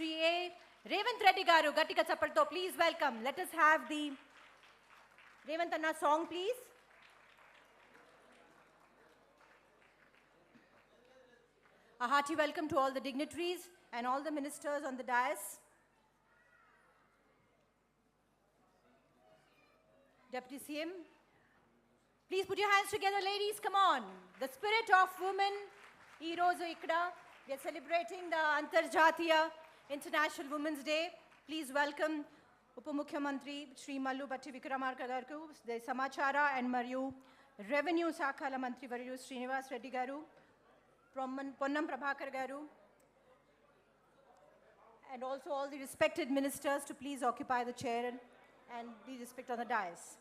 Shri A. Revanth Reddy Garu, Gattika Chappalto, please welcome. Let us have the Revanth Anna song, please. A hearty welcome to all the dignitaries and all the ministers on the dais. Deputy CM, please put your hands together, ladies, come on. The spirit of women, ee roju ikkada, we are celebrating the Antarjatiya International Women's Day. Please welcome Upamukhyamantri Shri Mallu Batti Vikramarka garu, the Samachara and Mariyu Revenue Sakhala Mantri Varyu Srinivas Reddy garu, Ponnam Prabhakar garu, and also all the respected ministers to please occupy the chair and be respected on the dais.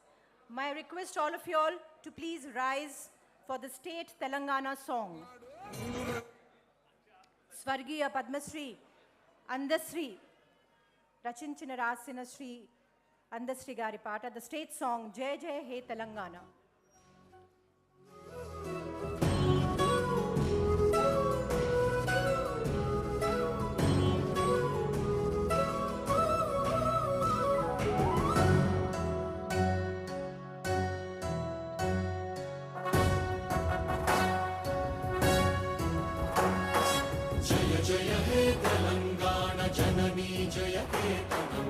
My request all of you all to please rise for the state Telangana song. Swargiya Padmasri Andasri Rachinchina Rasina Sri Andasri Gari Pata, the state song Jai Jai He Telangana. జయ హే తెలంగాణ జననీ జయ కేతనం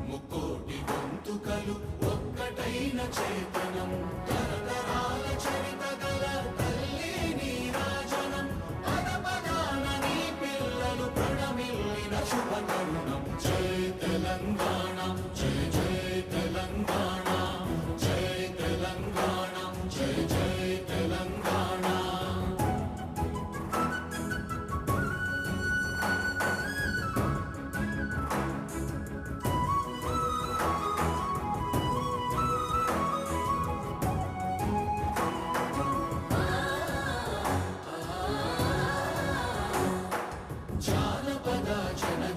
ముక్కోటి గొంతుకలు ఒక్కటైన చేతనం తరతరాల చరిత గల తల్లి నీరాజనం పద పదాన నీ పిల్లలు ప్రణమిల్లిన శుభ తరుణం జయ తెలంగాణ జయ జయ తెలంగాణ జయ తెలంగాణ జయ జయ తెలంగాణ.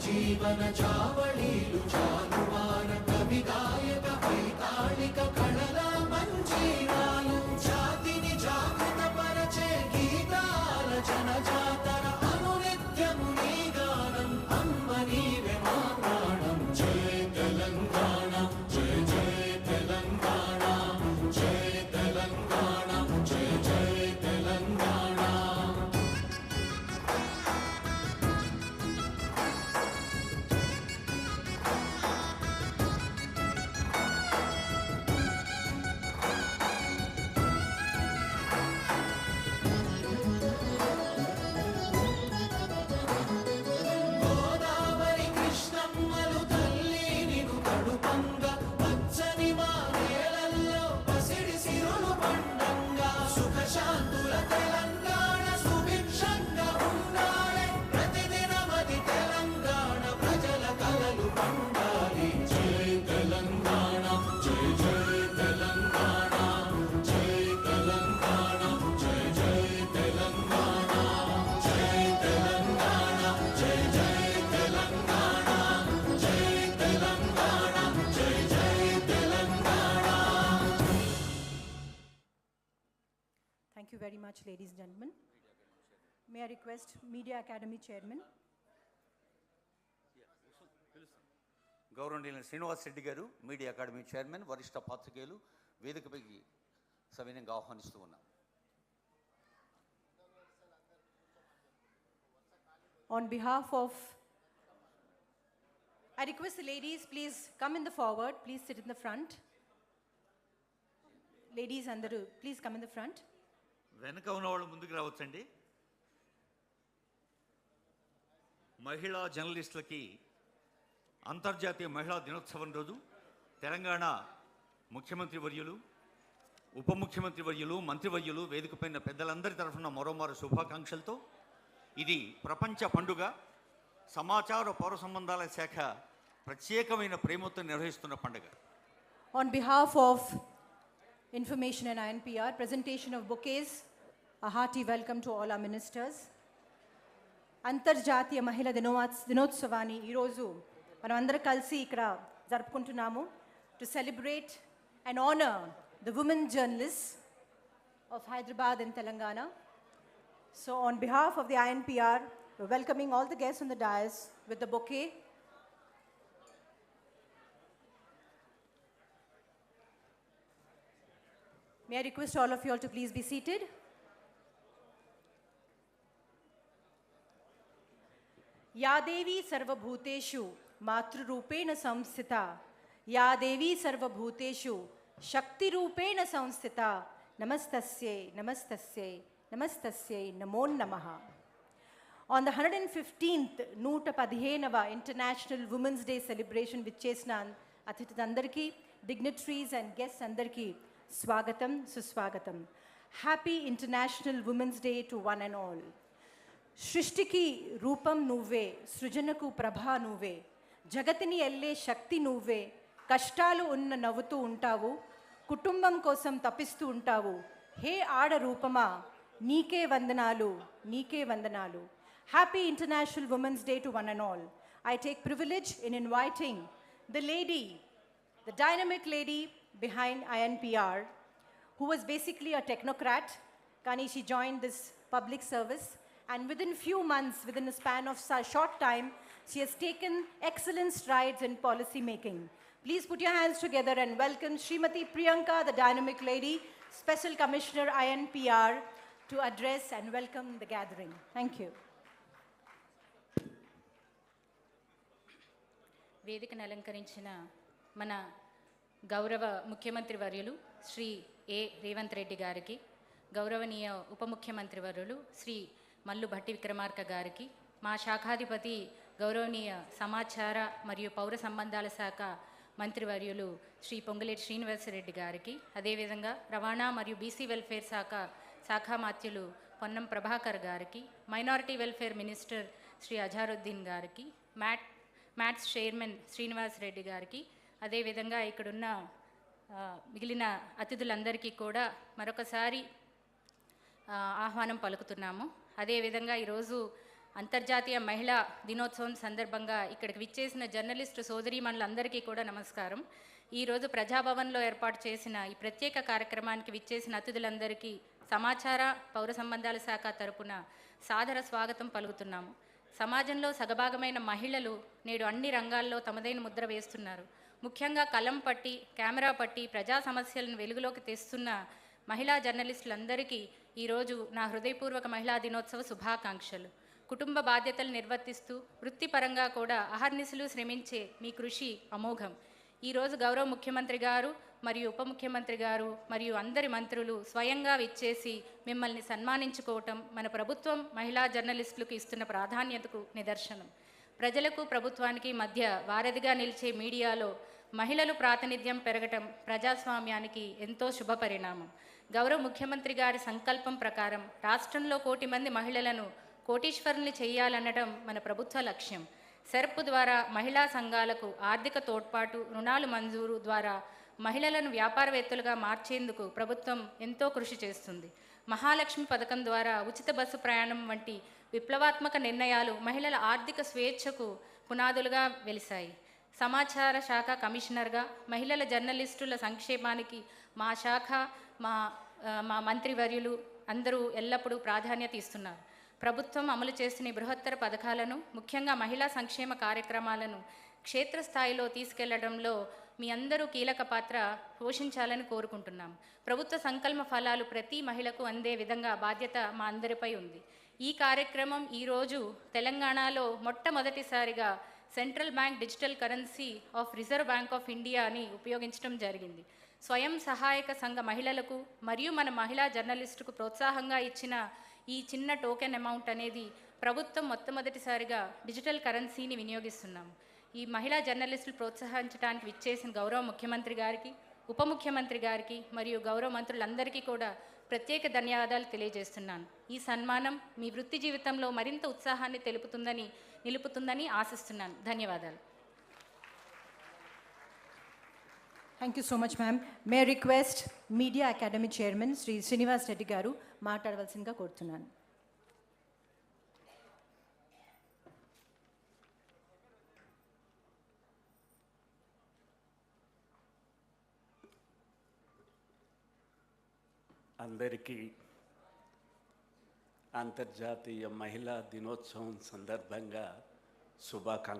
జీవన చావళీలు చాలువార కవి గాయక వైతాళిక కళల మంజీరాలు జాతిని జాగృత పరచే గీతాల జనజాతర అనునిత్యము నీ గానం అమ్మ నీవే మా ప్రాణం జయ తెలంగాణ జయ జయ తెలంగాణ జయ తెలంగాణ జయ జయ Telangana. Thank you very much, ladies and gentlemen. May I request Media Academy Chairman. గౌరవనీయులైన శ్రీనివాస్ రెడ్డి గారు మీడియా అకాడమీ చైర్మన్ వరిష్ఠ పాత్రికేయులు వేదికపైకి సవినయంగా ఆహ్వానిస్తూ ఉన్నాం. On behalf of, I request the ladies, please come in the forward, please sit in the front. Ladies andaru, please come in the front. వెనక ఉన్న వాళ్ళు ముందుకు రావచ్చండి. మహిళా జర్నలిస్టులకి అంతర్జాతీయ మహిళా దినోత్సవం రోజు తెలంగాణ ముఖ్యమంత్రి వర్యులు, ఉప ముఖ్యమంత్రి వర్యులు, మంత్రివర్యులు, వేదికపైన పెద్దలందరి తరఫున మరోమారు శుభాకాంక్షలతో ఇది ప్రపంచ పండుగ. సమాచార పౌర సంబంధాల శాఖ ప్రత్యేకమైన ప్రేమతో నిర్వహిస్తున్న పండుగ. On behalf of Information and INPR, presentation of bouquets, a hearty welcome to all our ministers. అంతర్జాతీయ మహిళా దినోత్సవాన్ని ఈరోజు మనం అందరం కలిసి ఇక్కడ జరుపుకుంటున్నాము to celebrate and honour the women journalist of Hyderabad and Telangana. So on behalf of the INPR, We're welcoming all the guests on the dais with the bouquet. May I request all of you all to please be seated? Ya Devi Sarvabhuteshu Matrurupena Samsthita Ya Devi Sarvabhuteshu Shakti Rupena Samsthita Namastasye Namastasye Namastasye Namo Namaha. On the 115th Nuta Padhenava International Women's Day celebration with Chesnan Athitandarki, dignitaries and guests Andarki, Swagatam Suswagatam. Happy International Women's Day to one and all. Shristiki Rupam Nuve, Srujanaku Prabha Nuve, Jagatini Elle Shakti Nuve, Kashtalu Unna Navutu Untavu, Kutumbam Kosam Tapistu Untavu, He Ada Rupama, Nike Vandanalu, Nike Vandanalu. Happy International Women's Day to one and all. I take privilege in inviting the lady, the dynamic lady behind INPR, who was basically a technocrat. Kani, she joined this public service, and within few months, within a span of a short time, she has taken excellent strides in policy making. Please put your hands together and welcome Srimati Priyanka, the dynamic lady, Special Commissioner INPR, to address and welcome the gathering. Thank you. వేదికను అలంకరించిన మన గౌరవ ముఖ్యమంత్రి వర్యులు శ్రీ ఏ రేవంత్ రెడ్డి గారికి, గౌరవనీయ ఉప ముఖ్యమంత్రి వర్యులు శ్రీ మల్లు భట్టి విక్రమార్క గారికి, మా శాఖాధిపతి గౌరవనీయ సమాచార మరియు పౌర సంబంధాల శాఖ మంత్రివర్యులు శ్రీ పొంగులేటి శ్రీనివాసరెడ్డి గారికి, అదేవిధంగా రవాణా మరియు బీసీ వెల్ఫేర్ శాఖా మాత్యులు పొన్నం ప్రభాకర్ గారికి, minority welfare minister Shri Azharuddin గారికి, మ్యాట్స్ చైర్మన్ శ్రీనివాస్ రెడ్డి గారికి, అదేవిధంగా ఇక్కడున్న మిగిలిన అతిథులందరికీ కూడా మరొకసారి ఆహ్వానం పలుకుతున్నాము. అదేవిధంగా ఈరోజు అంతర్జాతీయ మహిళా దినోత్సవం సందర్భంగా ఇక్కడికి విచ్చేసిన జర్నలిస్టు సోదరీమణులందరికీ కూడా నమస్కారం. ఈరోజు ప్రజాభవన్లో ఏర్పాటు చేసిన ఈ ప్రత్యేక కార్యక్రమానికి విచ్చేసిన అతిథులందరికీ సమాచార పౌర సంబంధాల శాఖ తరపున సాదర స్వాగతం పలుకుతున్నాము. సమాజంలో సగభాగమైన మహిళలు నేడు అన్ని రంగాల్లో తమదైన ముద్ర వేస్తున్నారు. ముఖ్యంగా కలం పట్టి, కెమెరా పట్టి ప్రజా సమస్యలను వెలుగులోకి తెస్తున్న మహిళా జర్నలిస్టులందరికీ ఈరోజు నా హృదయపూర్వక మహిళా దినోత్సవ శుభాకాంక్షలు. కుటుంబ బాధ్యతలు నిర్వర్తిస్తూ వృత్తిపరంగా కూడా అహర్నిశలు శ్రమించే మీ కృషి అమోఘం. ఈరోజు గౌరవ ముఖ్యమంత్రి గారు మరియు ఉప ముఖ్యమంత్రి గారు మరియు అందరి మంత్రులు స్వయంగా విచ్చేసి మిమ్మల్ని సన్మానించుకోవటం మన ప్రభుత్వం మహిళా జర్నలిస్టులకు ఇస్తున్న ప్రాధాన్యతకు నిదర్శనం. ప్రజలకు ప్రభుత్వానికి మధ్య వారధిగా నిలిచే మీడియాలో మహిళలు ప్రాతినిధ్యం పెరగటం ప్రజాస్వామ్యానికి ఎంతో శుభ పరిణామం. గౌరవ ముఖ్యమంత్రి గారి సంకల్పం ప్రకారం రాష్ట్రంలో 1 కోటి మంది మహిళలను కోటీశ్వరుల్ని చేయాలనడం మన ప్రభుత్వ లక్ష్యం. సెర్ప్ ద్వారా మహిళా సంఘాలకు ఆర్థిక తోడ్పాటు, రుణాలు మంజూరు ద్వారా మహిళలను వ్యాపారవేత్తలుగా మార్చేందుకు ప్రభుత్వం ఎంతో కృషి చేస్తుంది. మహాలక్ష్మి పథకం ద్వారా ఉచిత బస్సు ప్రయాణం వంటి విప్లవాత్మక నిర్ణయాలు మహిళల ఆర్థిక స్వేచ్ఛకు పునాదులుగా వెలిశాయి. సమాచార శాఖ కమిషనర్గా మహిళల జర్నలిస్టుల సంక్షేమానికి మా శాఖ, మా మంత్రివర్యులు అందరూ ఎల్లప్పుడూ ప్రాధాన్యత ఇస్తున్నారు. ప్రభుత్వం అమలు చేస్తున్న బృహత్తర పథకాలను, ముఖ్యంగా మహిళా సంక్షేమ కార్యక్రమాలను క్షేత్రస్థాయిలో తీసుకెళ్లడంలో మీ అందరూ కీలక పాత్ర పోషించాలని కోరుకుంటున్నాం. ప్రభుత్వ సంకల్ప ఫలాలు ప్రతి మహిళకు అందే విధంగా బాధ్యత మా అందరిపై ఉంది. ఈ కార్యక్రమం ఈరోజు తెలంగాణలో మొట్టమొదటిసారిగా central bank digital currency of reserve bank of ఇండియాని ఉపయోగించడం జరిగింది. స్వయం సహాయక సంఘ మహిళలకు మరియు మన మహిళా జర్నలిస్టుకు ప్రోత్సాహంగా ఇచ్చిన ఈ చిన్న టోకెన్ అమౌంట్ అనేది ప్రభుత్వం మొట్టమొదటిసారిగా డిజిటల్ కరెన్సీని వినియోగిస్తున్నాము. ఈ మహిళా జర్నలిస్టులు ప్రోత్సహించడానికి విచ్చేసిన గౌరవ ముఖ్యమంత్రి గారికి, ఉప ముఖ్యమంత్రి గారికి మరియు గౌరవ మంత్రులందరికీ కూడా ప్రత్యేక ధన్యవాదాలు తెలియజేస్తున్నాను. ఈ సన్మానం మీ వృత్తి జీవితంలో మరింత ఉత్సాహాన్ని నిలుపుతుందని ఆశిస్తున్నాను. ధన్యవాదాలు. Thank you so much, ma'am. May I request Media Academy Chairman Sri Srinivas Reddy garu మాట్లాడవలసిందిగా కోరుతున్నాను. అందరికీ అంతర్జాతీయ మహిళా దినోత్సవం సందర్భంగా శుభాకాంక్షలు